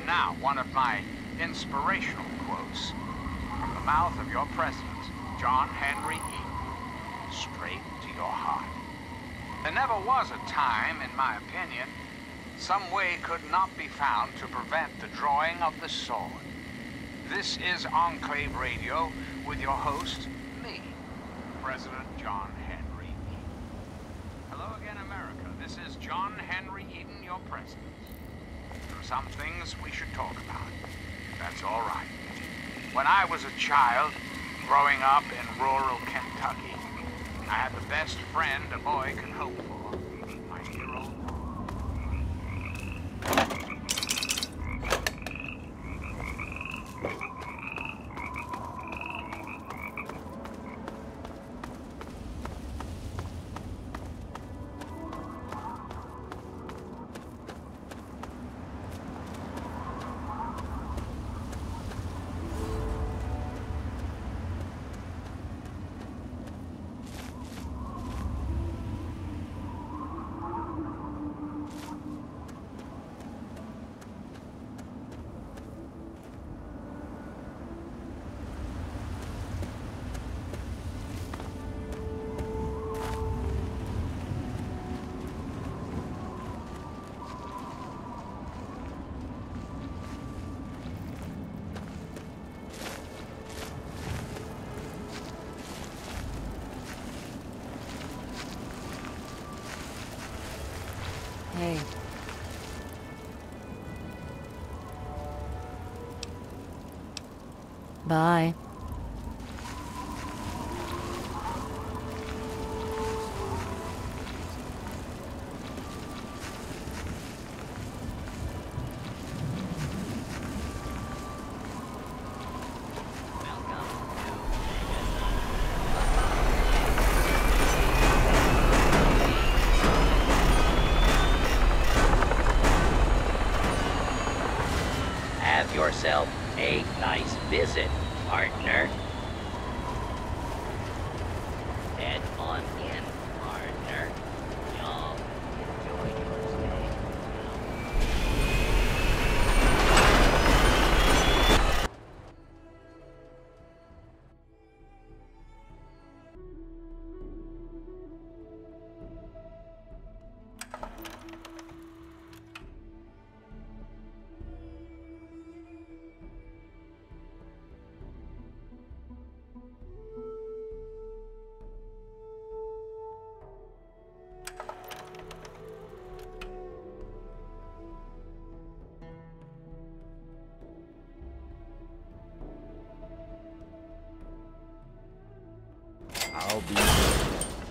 Now, one of my inspirational quotes from the mouth of your president, John Henry Eaton, straight to your heart. There never was a time, in my opinion, some way could not be found to prevent the drawing of the sword. This is Enclave Radio with your host, me, President John Henry Eaton. Hello again, America. This is John Henry Eaton, your president. There are some things we should talk about. That's all right. When I was a child, growing up in rural Kentucky, I had the best friend a boy could hope for. My hero. Hey. Bye. visit, partner. Head on in, partner. Y'all enjoy your stay. I'll be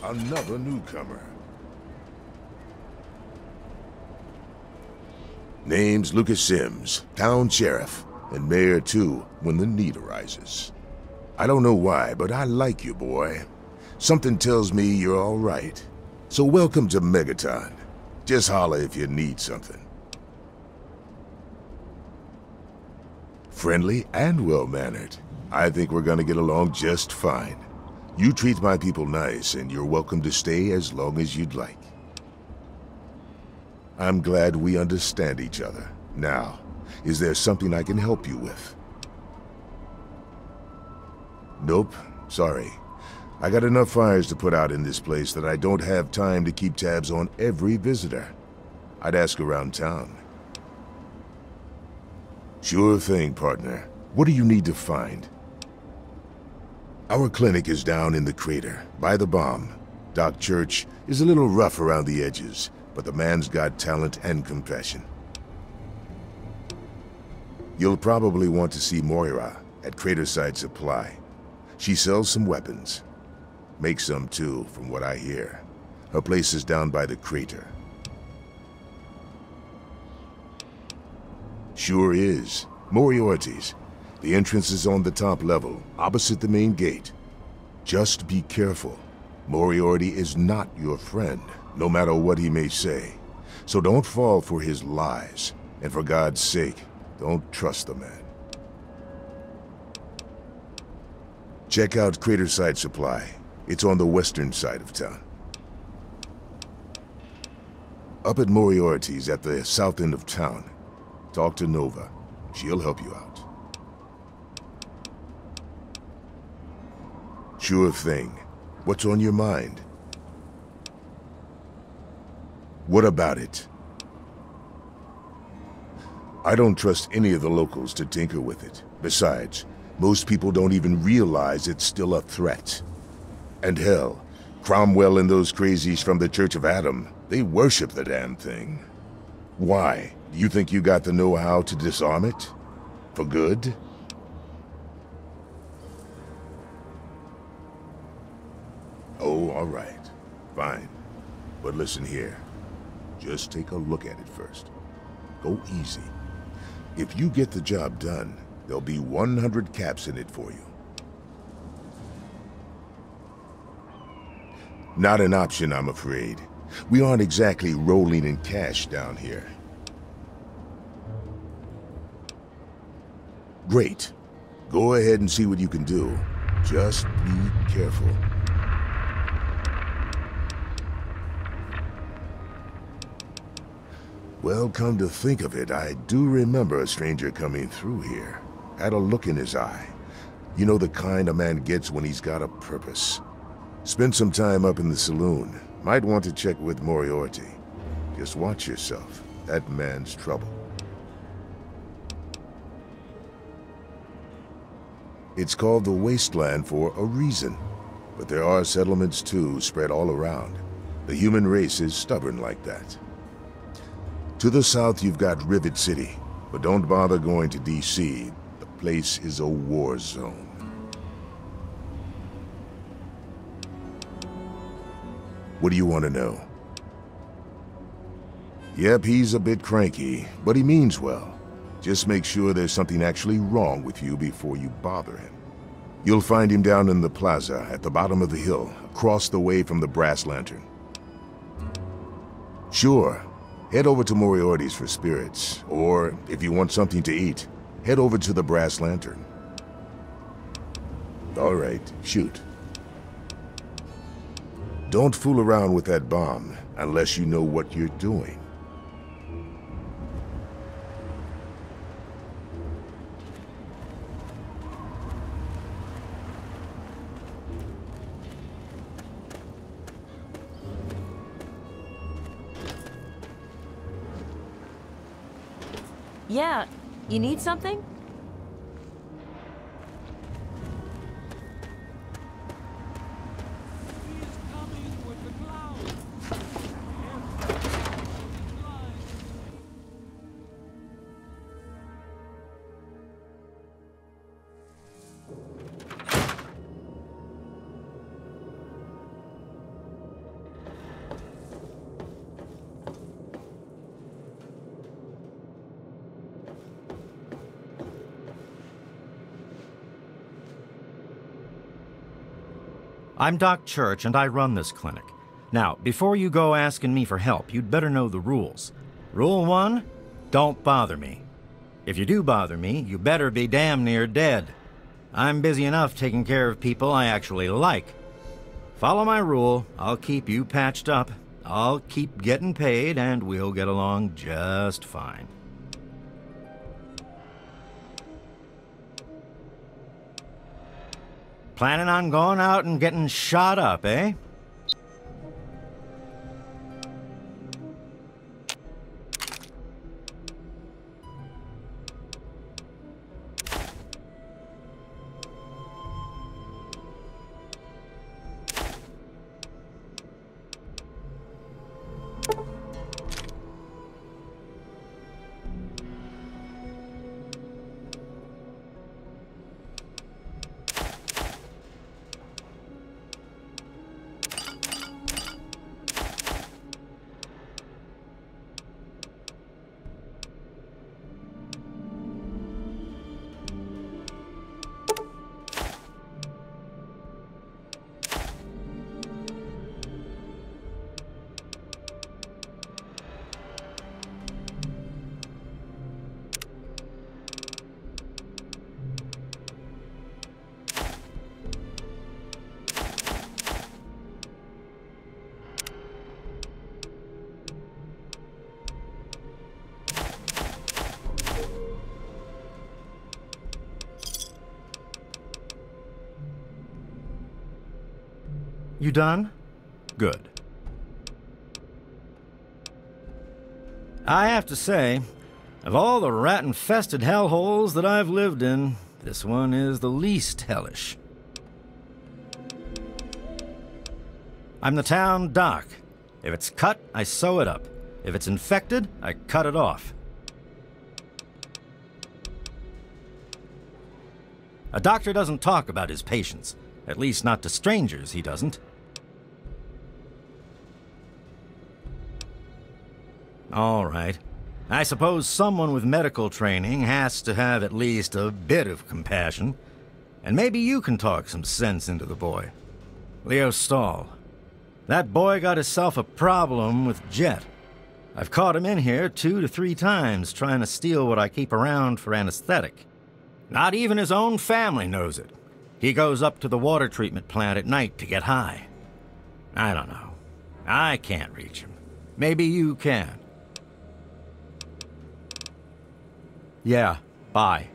another newcomer. Name's Lucas Sims, town sheriff, and mayor too, when the need arises. I don't know why, but I like you, boy. Something tells me you're all right. So welcome to Megaton. Just holler if you need something. Friendly and well-mannered. I think we're gonna get along just fine. You treat my people nice, and you're welcome to stay as long as you'd like. I'm glad we understand each other. Now, is there something I can help you with? Nope, sorry. I got enough fires to put out in this place that I don't have time to keep tabs on every visitor. I'd ask around town. Sure thing, partner. What do you need to find? Our clinic is down in the crater, by the bomb. Doc Church is a little rough around the edges, but the man's got talent and compassion. You'll probably want to see Moira at Craterside Supply. She sells some weapons. Makes some too, from what I hear. Her place is down by the crater. Sure is. Moriarty's. The entrance is on the top level, opposite the main gate. Just be careful. Moriarty is not your friend, no matter what he may say. So don't fall for his lies. And for God's sake, don't trust the man. Check out Craterside Supply. It's on the western side of town. Up at Moriarty's at the south end of town. Talk to Nova. She'll help you out. Sure thing. What's on your mind? What about it? I don't trust any of the locals to tinker with it. Besides, most people don't even realize it's still a threat. And hell, Cromwell and those crazies from the Church of Adam, they worship the damn thing. Why? Do you think you got the know-how to disarm it? For good? Oh, all right. Fine. But listen here. Just take a look at it first. Go easy. If you get the job done, there'll be 100 caps in it for you. Not an option, I'm afraid. We aren't exactly rolling in cash down here. Great. Go ahead and see what you can do. Just be careful. Well, come to think of it, I do remember a stranger coming through here. Had a look in his eye. You know, the kind a man gets when he's got a purpose. Spent some time up in the saloon. Might want to check with Moriarty. Just watch yourself. That man's trouble. It's called the Wasteland for a reason. But there are settlements too, spread all around. The human race is stubborn like that. To the south, you've got Rivet City, but don't bother going to DC. The place is a war zone. What do you want to know? Yep, he's a bit cranky, but he means well. Just make sure there's something actually wrong with you before you bother him. You'll find him down in the plaza at the bottom of the hill, across the way from the Brass Lantern. Sure. Head over to Moriarty's for spirits, or if you want something to eat, head over to the Brass Lantern. All right, shoot. Don't fool around with that bomb unless you know what you're doing. Yeah, you need something? I'm Doc Church, and I run this clinic. Now, before you go asking me for help, you'd better know the rules. Rule 1, don't bother me. If you do bother me, you better be damn near dead. I'm busy enough taking care of people I actually like. Follow my rule, I'll keep you patched up, I'll keep getting paid, and we'll get along just fine. Planning on going out and getting shot up, eh? You done? Good. I have to say, of all the rat-infested hellholes that I've lived in, this one is the least hellish. I'm the town doc. If it's cut, I sew it up. If it's infected, I cut it off. A doctor doesn't talk about his patients. At least not to strangers, he doesn't. All right. I suppose someone with medical training has to have at least a bit of compassion. And maybe you can talk some sense into the boy. Leo Stahl. That boy got himself a problem with Jet. I've caught him in here 2 to 3 times trying to steal what I keep around for anesthetic. Not even his own family knows it. He goes up to the water treatment plant at night to get high. I don't know. I can't reach him. Maybe you can. Yeah, bye.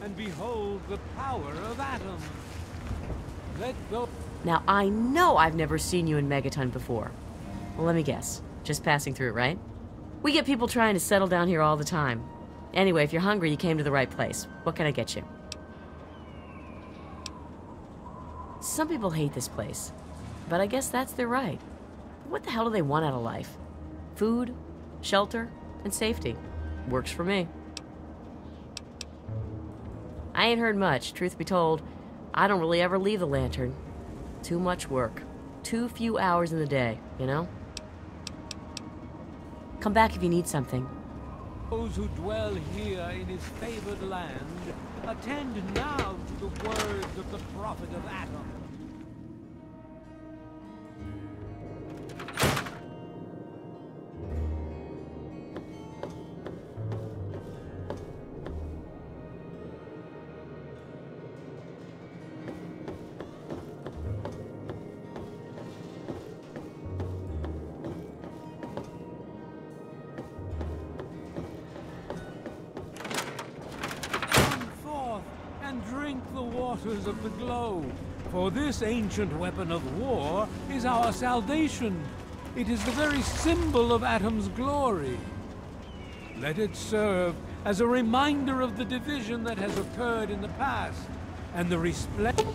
And behold the power of atoms. Let go. Now, I know I've never seen you in Megaton before. Well, let me guess. Just passing through, right? We get people trying to settle down here all the time. Anyway, if you're hungry, you came to the right place. What can I get you? Some people hate this place, but I guess that's their right. What the hell do they want out of life? Food, shelter, and safety. Works for me. I ain't heard much, truth be told. I don't really ever leave the lantern. Too much work. Too few hours in the day, you know? Come back if you need something. Those who dwell here in his favored land, attend now to the words of the Prophet of Atom. Drink the waters of the glow, for this ancient weapon of war is our salvation. It is the very symbol of Atom's glory. Let it serve as a reminder of the division that has occurred in the past, and the resplendence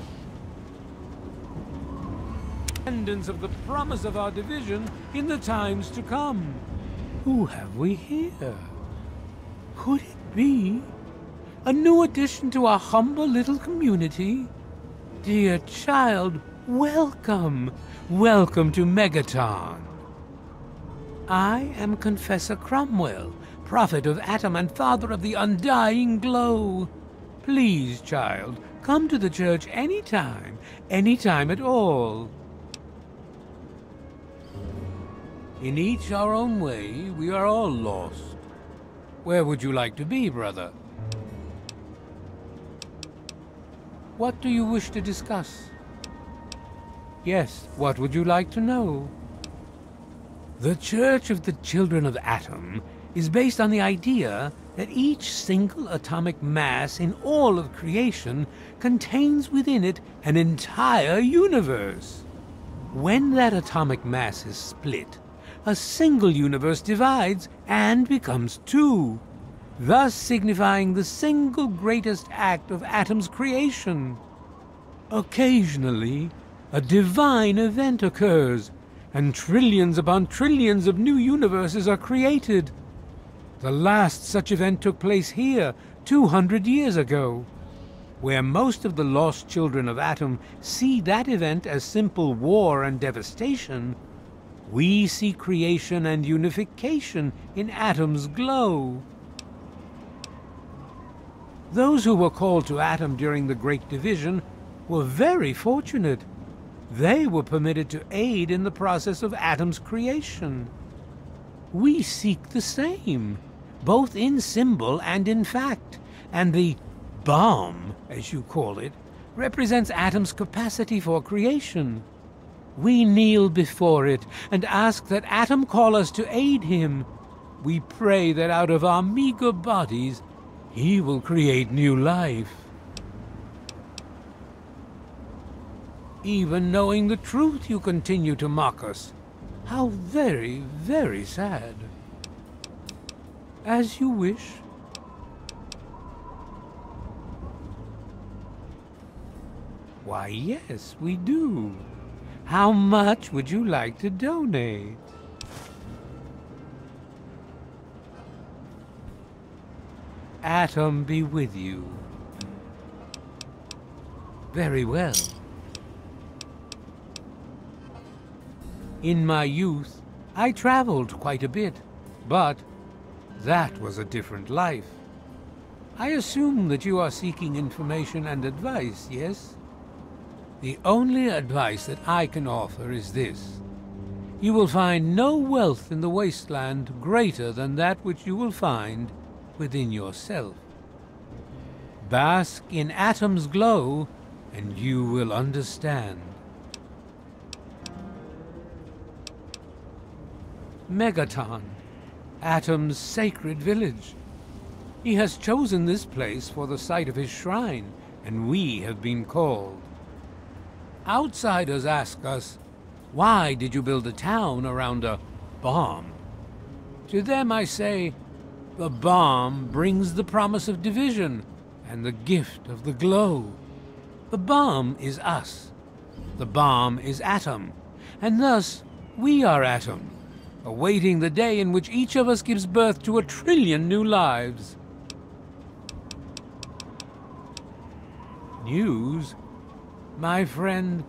of the promise of our division in the times to come. Who have we here? Could it be a new addition to our humble little community? Dear child, welcome. Welcome to Megaton. I am Confessor Cromwell, Prophet of Atom and Father of the Undying Glow. Please, child, come to the church anytime at all. In each our own way, we are all lost. Where would you like to be, brother? What do you wish to discuss? Yes, what would you like to know? The Church of the Children of Atom is based on the idea that each single atomic mass in all of creation contains within it an entire universe. When that atomic mass is split, a single universe divides and becomes two, thus signifying the single greatest act of Atom's creation. Occasionally, a divine event occurs, and trillions upon trillions of new universes are created. The last such event took place here 200 years ago. Where most of the lost children of Atom see that event as simple war and devastation, we see creation and unification in Atom's glow. Those who were called to Atom during the Great Division were very fortunate. They were permitted to aid in the process of Atom's creation. We seek the same, both in symbol and in fact, and the bomb, as you call it, represents Atom's capacity for creation. We kneel before it and ask that Atom call us to aid him. We pray that out of our meager bodies, he will create new life. Even knowing the truth, you continue to mock us. How very, very sad. As you wish. Why, yes, we do. How much would you like to donate? Atom be with you. Very well. In my youth, I traveled quite a bit, but that was a different life. I assume that you are seeking information and advice, yes? The only advice that I can offer is this. You will find no wealth in the wasteland greater than that which you will find within yourself. Bask in Atom's glow, and you will understand. Megaton, Atom's sacred village. He has chosen this place for the site of his shrine, and we have been called. Outsiders ask us, why did you build a town around a bomb? To them I say, the bomb brings the promise of division and the gift of the glow. The bomb is us. The bomb is Atom, and thus we are Atom, awaiting the day in which each of us gives birth to 1 trillion new lives. News? My friend,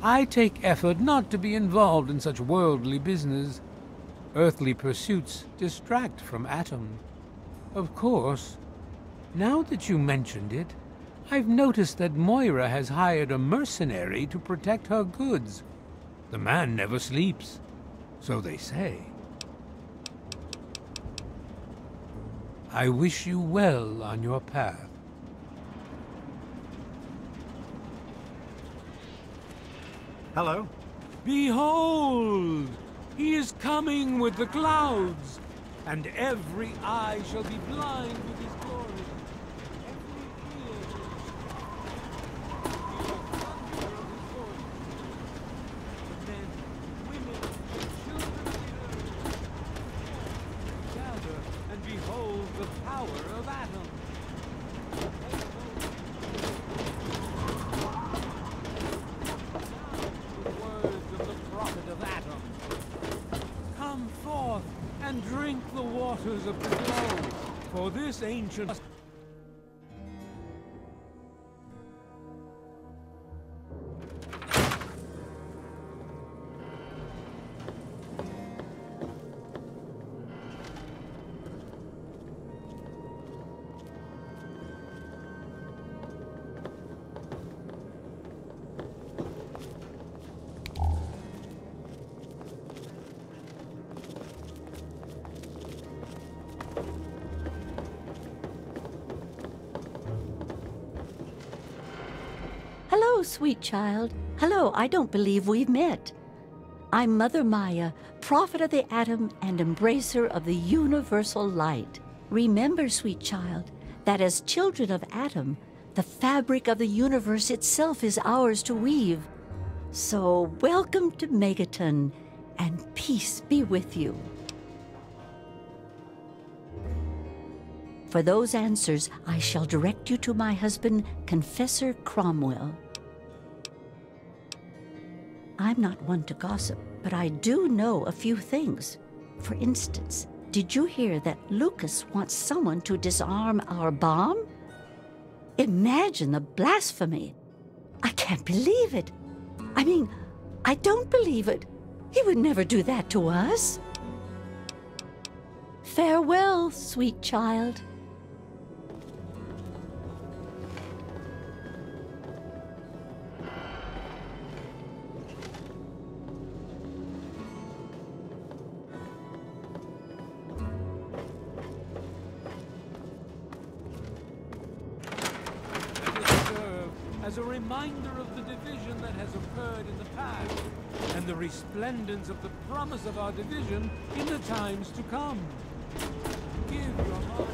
I take effort not to be involved in such worldly business. Earthly pursuits distract from Atom. Of course, now that you mentioned it, I've noticed that Moira has hired a mercenary to protect her goods. The man never sleeps, so they say. I wish you well on your path. Hello? Behold! He is coming with the clouds, and every eye shall be blind with his glory. Behold the power of Atom. The words of the prophet of Atom. Come forth and drink the waters of the glow, for this ancient... Hello, sweet child. Hello, I don't believe we've met. I'm Mother Maya, prophet of the Atom and embracer of the universal light. Remember, sweet child, that as children of Atom, the fabric of the universe itself is ours to weave. So welcome to Megaton, and peace be with you. For those answers, I shall direct you to my husband, Confessor Cromwell. I'm not one to gossip, but I do know a few things. For instance, did you hear that Lucas wants someone to disarm our bomb? Imagine the blasphemy. I can't believe it. I mean, I don't believe it. He would never do that to us. Farewell, sweet child. As a reminder of the division that has occurred in the past, and the resplendence of the promise of our division in the times to come. Give your mind.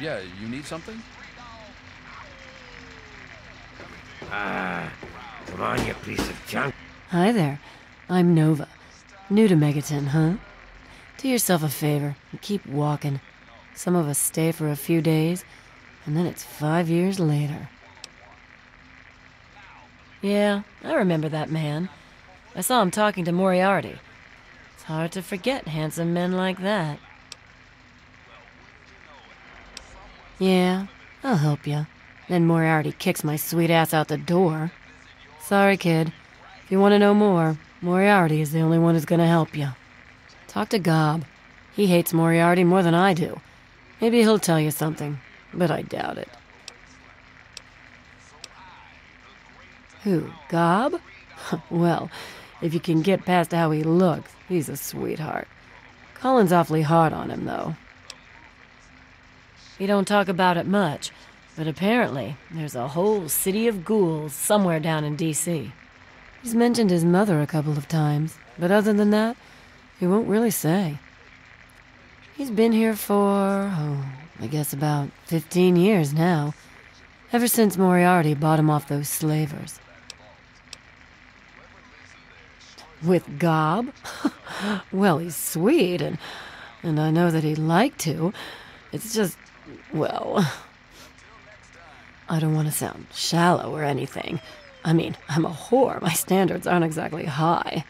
Yeah, you need something? Come on, you piece of junk. Hi there. I'm Nova. New to Megaton, huh? Do yourself a favor and keep walking. Some of us stay for a few days, and then it's 5 years later. Yeah, I remember that man. I saw him talking to Moriarty. It's hard to forget handsome men like that. Yeah, I'll help you. Then Moriarty kicks my sweet ass out the door. Sorry, kid. If you want to know more, Moriarty is the only one who's gonna help you. Talk to Gob. He hates Moriarty more than I do. Maybe he'll tell you something, but I doubt it. Who, Gob? Well, if you can get past how he looks, he's a sweetheart. Colin's awfully hard on him, though. He don't talk about it much, but apparently there's a whole city of ghouls somewhere down in D.C. He's mentioned his mother a couple of times, but other than that, he won't really say. He's been here for, I guess about 15 years now, ever since Moriarty bought him off those slavers. With Gob? Well, he's sweet, and I know that he'd like to. It's just, well, I don't want to sound shallow or anything. I mean, I'm a whore. My standards aren't exactly high.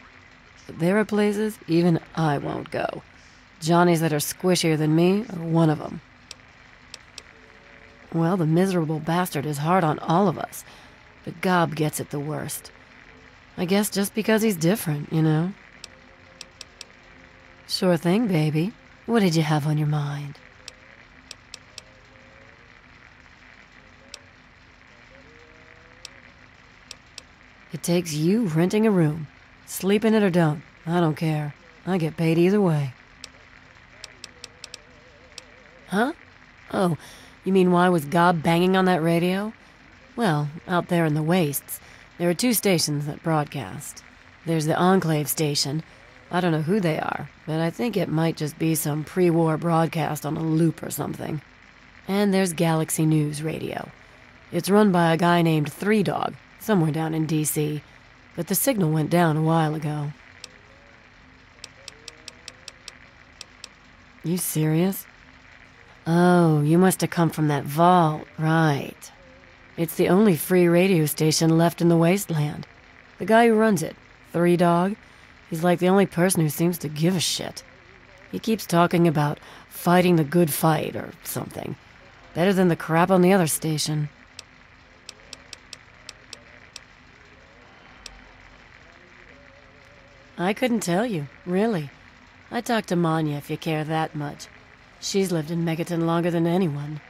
But there are places even I won't go. Johnnies that are squishier than me are one of them. Well, the miserable bastard is hard on all of us, but Gob gets it the worst. I guess just because he's different, you know? Sure thing, baby. What did you have on your mind? It takes you renting a room. Sleep in it or don't. I don't care. I get paid either way. Huh? Oh, you mean why was Gob banging on that radio? Well, out there in the wastes, there are 2 stations that broadcast. There's the Enclave station. I don't know who they are, but I think it might just be some pre-war broadcast on a loop or something. And there's Galaxy News Radio. It's run by a guy named Three Dog, somewhere down in D.C., but the signal went down a while ago. You serious? Oh, you must have come from that vault, right. It's the only free radio station left in the wasteland. The guy who runs it, Three Dog, he's like the only person who seems to give a shit. He keeps talking about fighting the good fight or something. Better than the crap on the other station. I couldn't tell you, really. I talked to Manya if you care that much. She's lived in Megaton longer than anyone.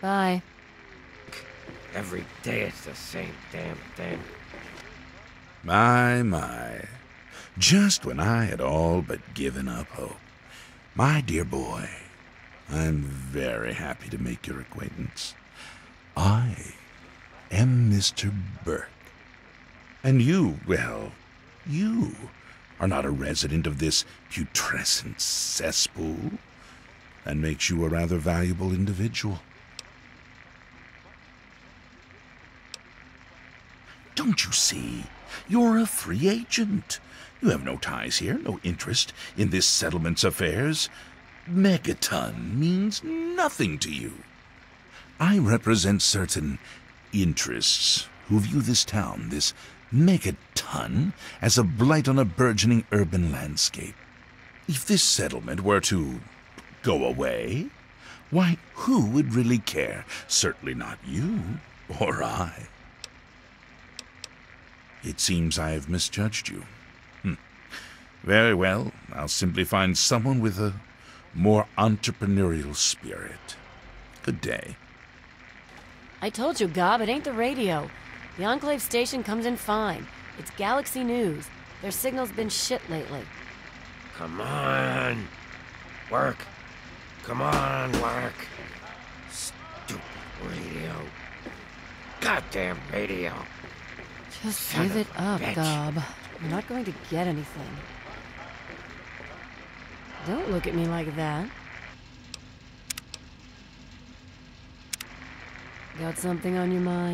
Bye. Every day it's the same damn thing. My. Just when I had all but given up hope. My dear boy, I'm very happy to make your acquaintance. I am Mr. Burke. And you, well, you are not a resident of this putrescent cesspool. That makes you a rather valuable individual. Don't you see? You're a free agent. You have no ties here, no interest in this settlement's affairs. Megaton means nothing to you. I represent certain interests who view this town, this Megaton, as a blight on a burgeoning urban landscape. If this settlement were to go away, why, who would really care? Certainly not you or I. It seems I have misjudged you. Very well, I'll simply find someone with a more entrepreneurial spirit. Good day. I told you, Gob, it ain't the radio. The Enclave station comes in fine. It's Galaxy News. Their signal's been shit lately. Come on. Work. Come on, work. Stupid radio. Goddamn radio. Just Son give it of a up, bitch. Gob. You're not going to get anything. Don't look at me like that. Got something on your mind?